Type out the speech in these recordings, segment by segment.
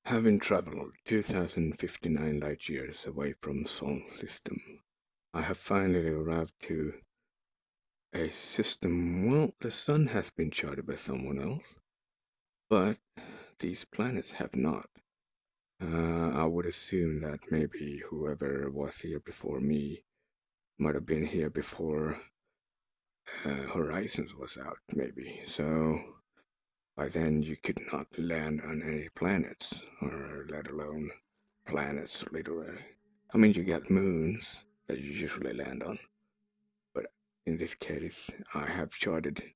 Having traveled 2059 light years away from Sol system, I have finally arrived to a system. Well, the sun has been charted by someone else, but these planets have not. I would assume that maybe whoever was here before me might have been here before Horizons was out, maybe. So by then you could not land on any planets, or let alone planets, literally. I mean, you get moons that you usually land on, but in this case, I have charted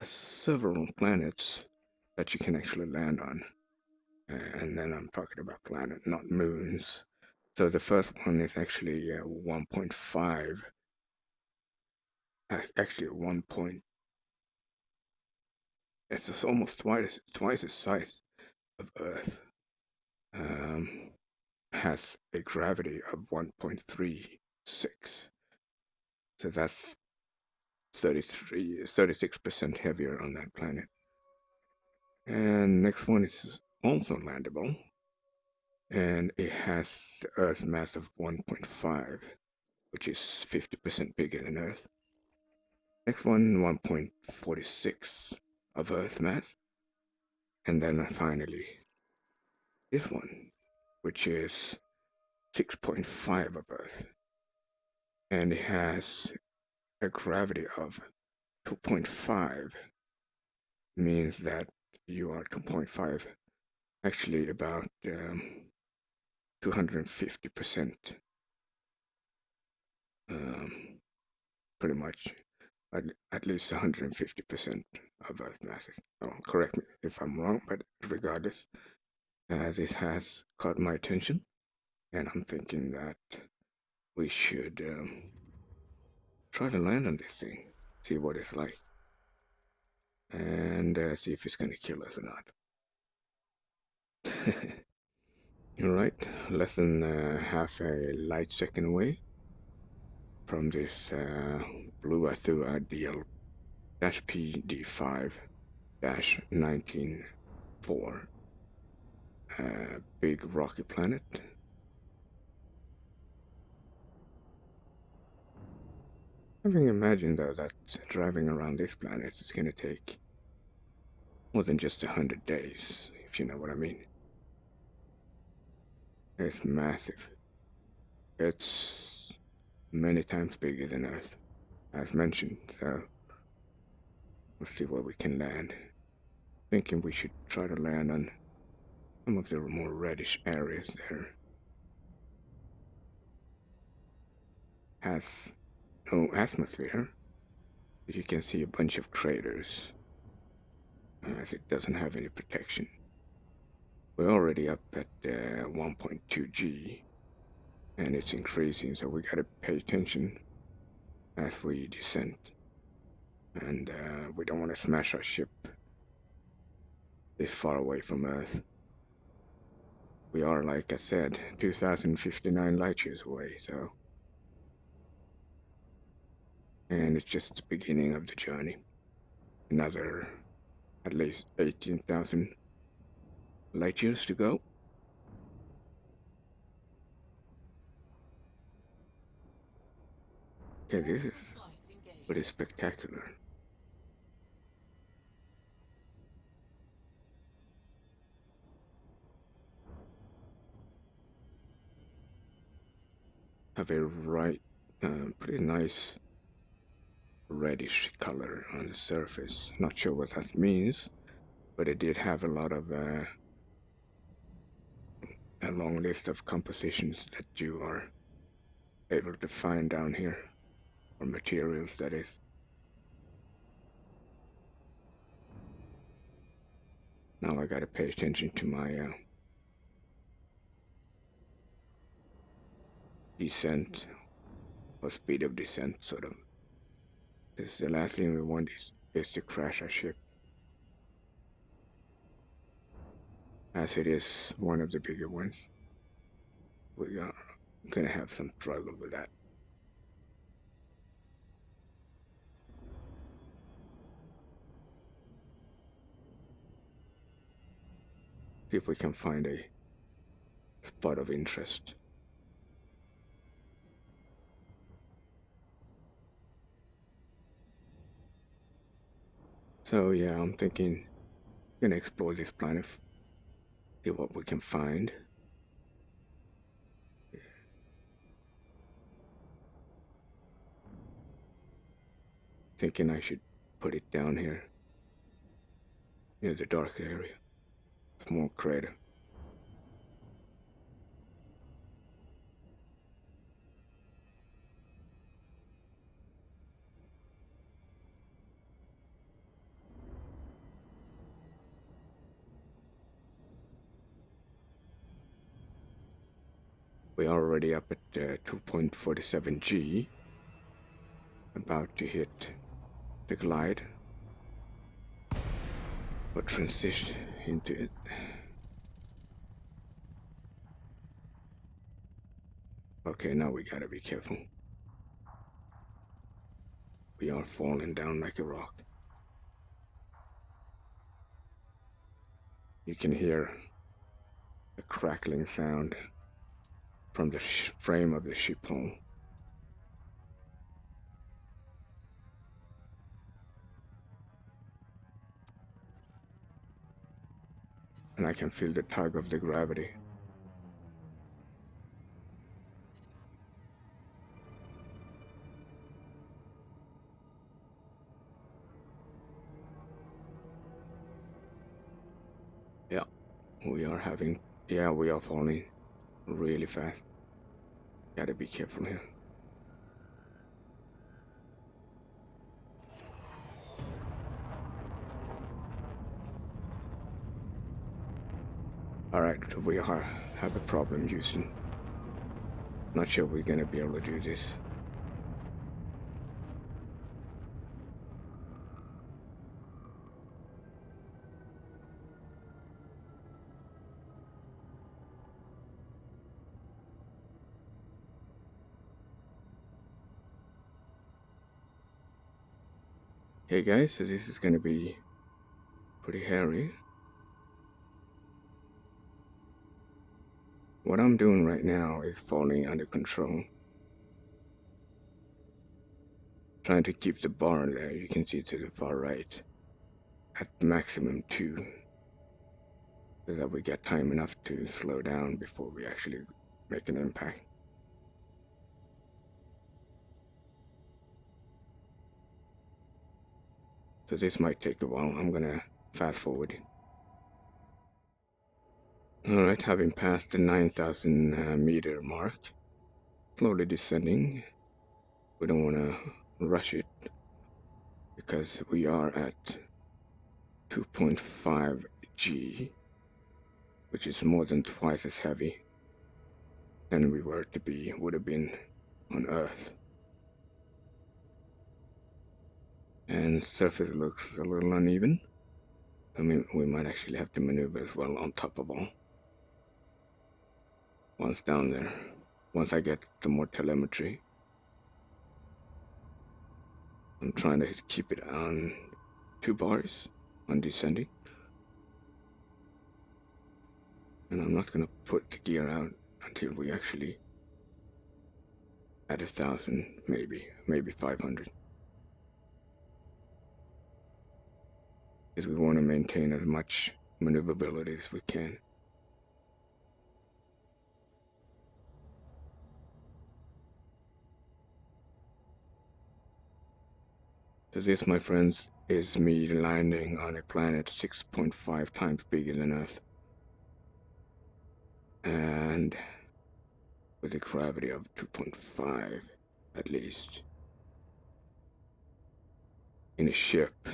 several planets that you can actually land on. And then I'm talking about planet, not moons. So the first one is actually 1.5, actually 1 point, it's just almost twice the size of Earth. Um, has a gravity of 1.36. So that's 36% heavier on that planet. And next one is also landable, and it has the Earth mass of 1.5, which is 50% bigger than Earth. Next one, 1.46 of Earth mass. And then finally, this one, which is 6.5 of Earth. And it has a gravity of 2.5, means that you are 2.5, actually about 250%, pretty much, at least 150% of Earth masses. Oh, correct me if I'm wrong, but regardless, this has caught my attention, and I'm thinking that we should try to land on this thing, see what it's like, and see if it's gonna kill us or not. Alright, less than half a light second away from this Blue Athu Ideal PD5-194 big rocky planet. Having imagined though that driving around this planet is going to take more than just 100 days, if you know what I mean. It's massive. It's many times bigger than Earth, as mentioned, so we'll see where we can land. Thinking we should try to land on some of the more reddish areas there. Has no atmosphere, but you can see a bunch of craters, as it doesn't have any protection. We're already up at 1.2 G, and it's increasing, so we gotta pay attention as we descend. And we don't want to smash our ship this far away from Earth. We are, like I said, 2059 light years away, so. And it's just the beginning of the journey. Another at least 18,000 light years to go. Okay, this is pretty spectacular. Have a pretty nice reddish color on the surface. Not sure what that means, but it did have a lot of a long list of compositions that you are able to find down here, or materials, that is. Now I gotta pay attention to my descent, or speed of descent, sort of. Because the last thing we want is to crash our ship, as it is one of the bigger ones. We are gonna have some struggle with that. See if we can find a spot of interest. So yeah, I'm thinking we're gonna explore this planet, see what we can find. Thinking I should put it down here near the dark area. Small crater. We are already up at 2.47 G. About to hit the glide. Or transition into it. Okay, now we gotta be careful. We are falling down like a rock. You can hear the crackling sound from the frame of the ship hull. And I can feel the tug of the gravity. Yeah, we are falling really fast. Gotta be careful here. Alright, we have a problem, Houston. Not sure we're gonna be able to do this. Hey guys, so this is gonna be pretty hairy. What I'm doing right now is falling under control. Trying to keep the bar there, you can see to the far right, at maximum 2. So that we get time enough to slow down before we actually make an impact. So this might take a while. I'm gonna fast forward. Alright, having passed the 9,000 meter mark, slowly descending. We don't want to rush it because we are at 2.5 G, which is more than twice as heavy than we would have been on Earth. And surface looks a little uneven. I mean, we might actually have to maneuver as well on top of all. Once down there, once I get some more telemetry, I'm trying to keep it on 2 bars on descending. And I'm not gonna put the gear out until we actually at 1,000, maybe 500. Because we want to maintain as much maneuverability as we can. So this, my friends, is me landing on a planet 6.5 times bigger than Earth. And with a gravity of 2.5 at least. In a ship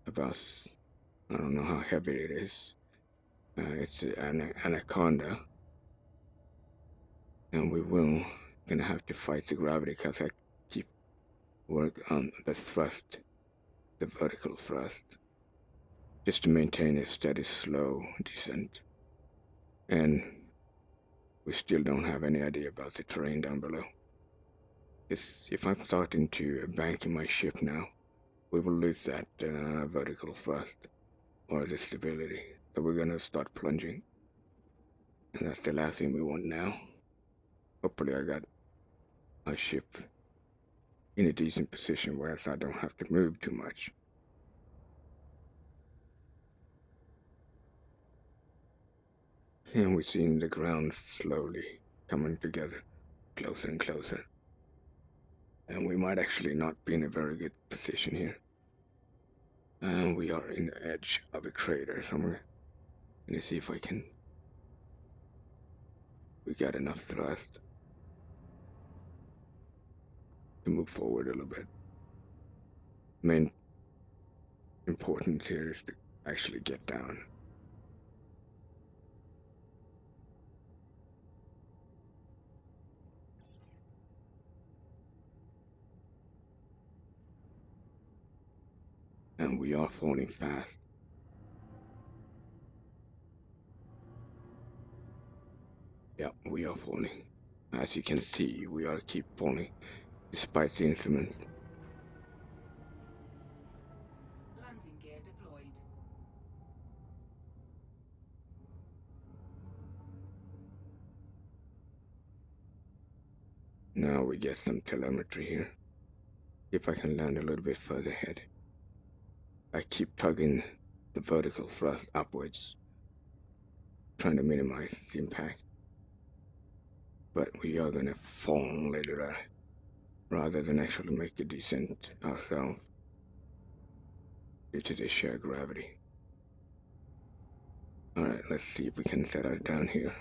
about, I don't know how heavy it is. It's an Anaconda. And we will gonna have to fight the gravity because I keep work on the thrust, the vertical thrust, just to maintain a steady, slow descent. And we still don't have any idea about the terrain down below. If I'm starting to bank in my ship now, we will lose that vertical thrust or the stability. after we're gonna start plunging. And that's the last thing we want now. Hopefully I got my ship in a decent position where I don't have to move too much. And we're seeing the ground slowly coming together, closer and closer. And we might actually not be in a very good position here. And we are in the edge of a crater somewhere. Let me see if I can... We got enough thrust to move forward a little bit. Main importance here is to actually get down. And we are falling fast. Yeah, we are falling. As you can see, we are keep falling, despite the instrument. Landing gear deployed. Now we get some telemetry here. If I can land a little bit further ahead. I keep tugging the vertical thrust upwards, trying to minimize the impact. But we are gonna fall later on, rather than actually make a descent ourselves due to the sheer gravity. Alright, let's see if we can set out down here.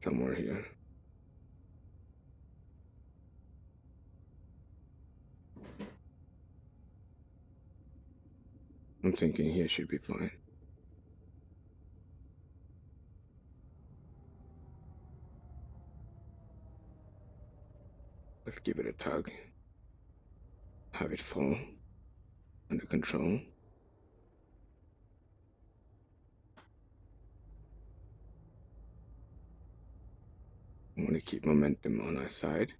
Somewhere here. I'm thinking here should be fine. Let's give it a tug. Have it fall under control. I want to keep momentum on our side.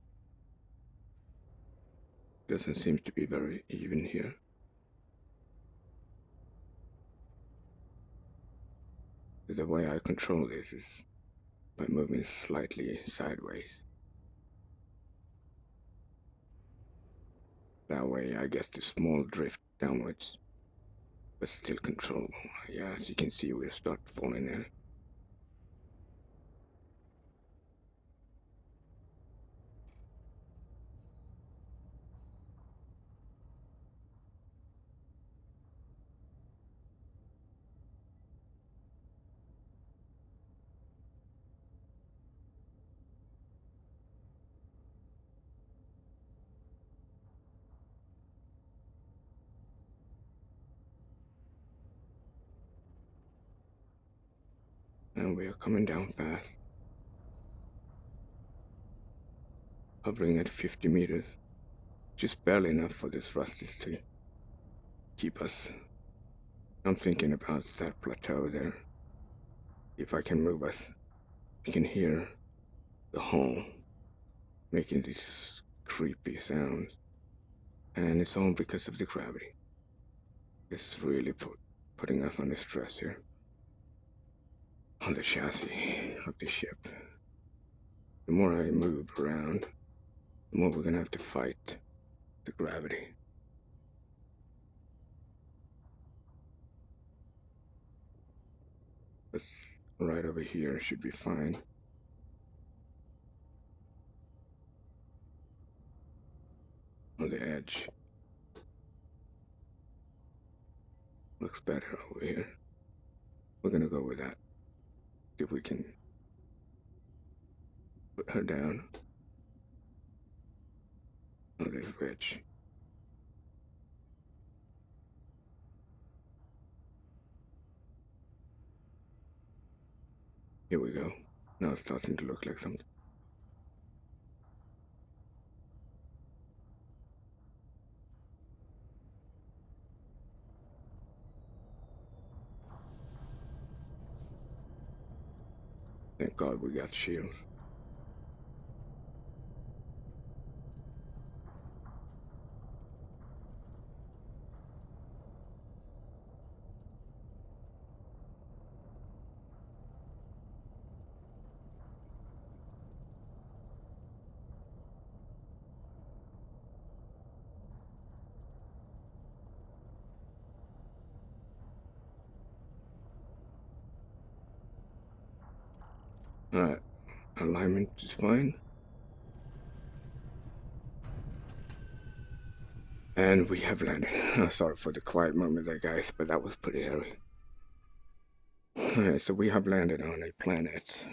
Doesn't seem to be very even here. The way I control this is by moving slightly sideways. That way I get the small drift downwards, but still controllable. Yeah, as you can see, we'll start falling in. And we are coming down fast. Hovering at 50 meters. Just barely enough for this thrusters to keep us. I'm thinking about that plateau there. If I can move us, you can hear the hull making these creepy sounds. And it's all because of the gravity. It's really putting us under stress here. On the chassis of the ship. The more I move around, the more we're gonna have to fight the gravity. But right over here should be fine. On the edge. Looks better over here. We're gonna go with that. See if we can put her down. Oh, there's Rich. Here we go. Now it's starting to look like something. Thank God we got shields. Alright, alignment is fine. And we have landed. Sorry for the quiet moment there, guys, but that was pretty hairy. Alright, so we have landed on a planet.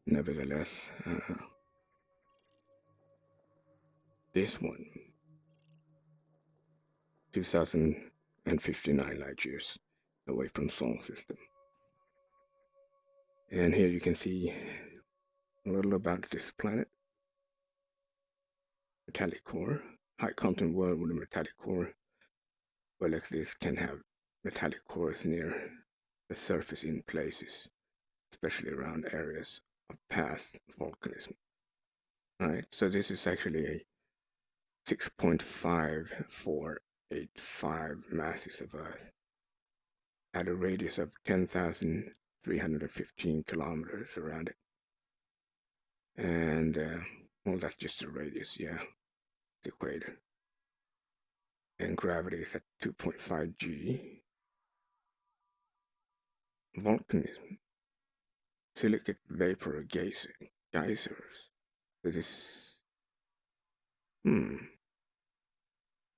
Nevertheless, this one, 2059 light years away from Solar System. And here you can see a little about this planet. Metallic core. High content world with a metallic core. Well, like this can have metallic cores near the surface in places, especially around areas of past volcanism. Alright, so this is actually a 6.5485 masses of Earth at a radius of 10,315 kilometers around it. And, well, that's just the radius, yeah, the equator. And gravity is at 2.5 G. Volcanism. Silicate vapor geysers. So this...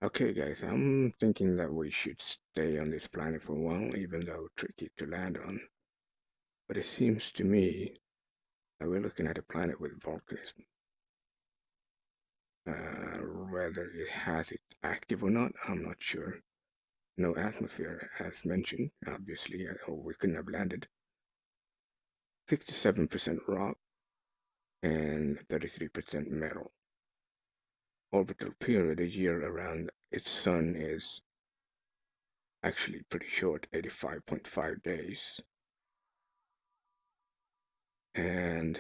Okay, guys, I'm thinking that we should stay on this planet for a while, even though tricky to land on. But it seems to me that we're looking at a planet with volcanism. Whether it has it active or not, I'm not sure. No atmosphere, as mentioned, obviously, or we couldn't have landed. 67% rock and 33% metal. Orbital period, a year around its sun, is actually pretty short, 85.5 days. And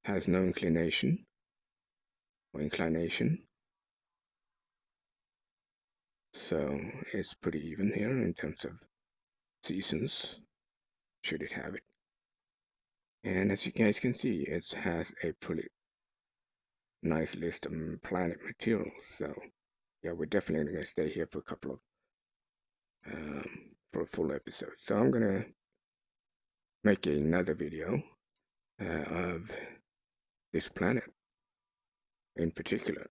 has no inclination or inclination. So it's pretty even here in terms of seasons, should it have it. And as you guys can see, it has a pretty nice list of planet materials. So yeah, we're definitely going to stay here for a couple of, for a full episode. So I'm going to make another video of this planet in particular.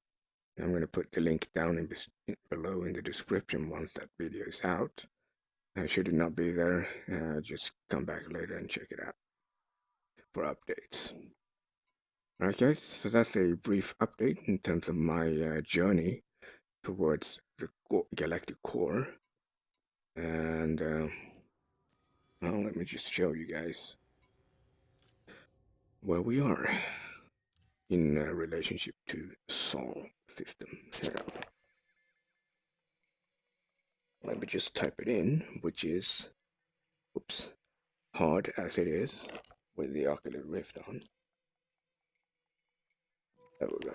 I'm going to put the link down below in the description once that video is out. Should it not be there, just come back later and check it out for updates. Alright guys, so that's a brief update in terms of my journey towards the galactic core. And well, let me just show you guys where we are in relationship to Sol system setup. Let me just type it in, which is, oops, hard as it is with the Oculus Rift on. There we go.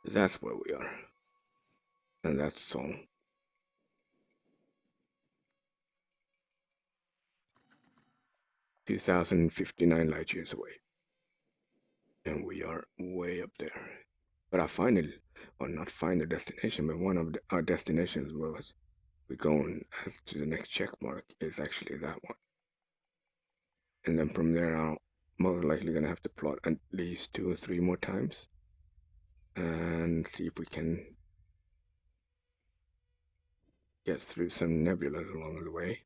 That's where we are. And that's Sol. 2,059 light years away. And we are way up there. But our final, or not final destination, but one of our destinations was we're going as to the next check mark is actually that one. And then from there, I'm most likely going to have to plot at least 2 or 3 more times and see if we can get through some nebulas along the way.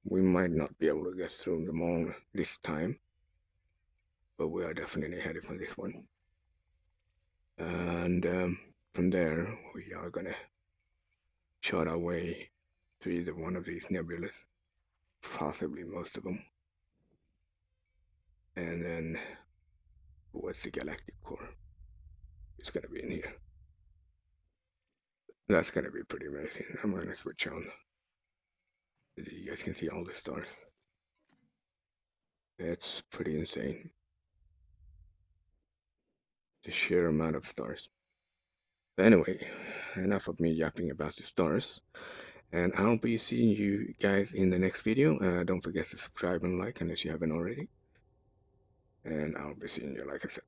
We might not be able to get through them all this time, but we are definitely headed for this one. And from there, we are going to chart our way to either one of these nebulas, possibly most of them, and then what's the galactic core? It's going to be in here. That's gonna be pretty amazing. I'm gonna switch on. You guys can see all the stars. It's pretty insane. The sheer amount of stars. Anyway, enough of me yapping about the stars. And I'll be seeing you guys in the next video. Don't forget to subscribe and like unless you haven't already. And I'll be seeing you, like I said.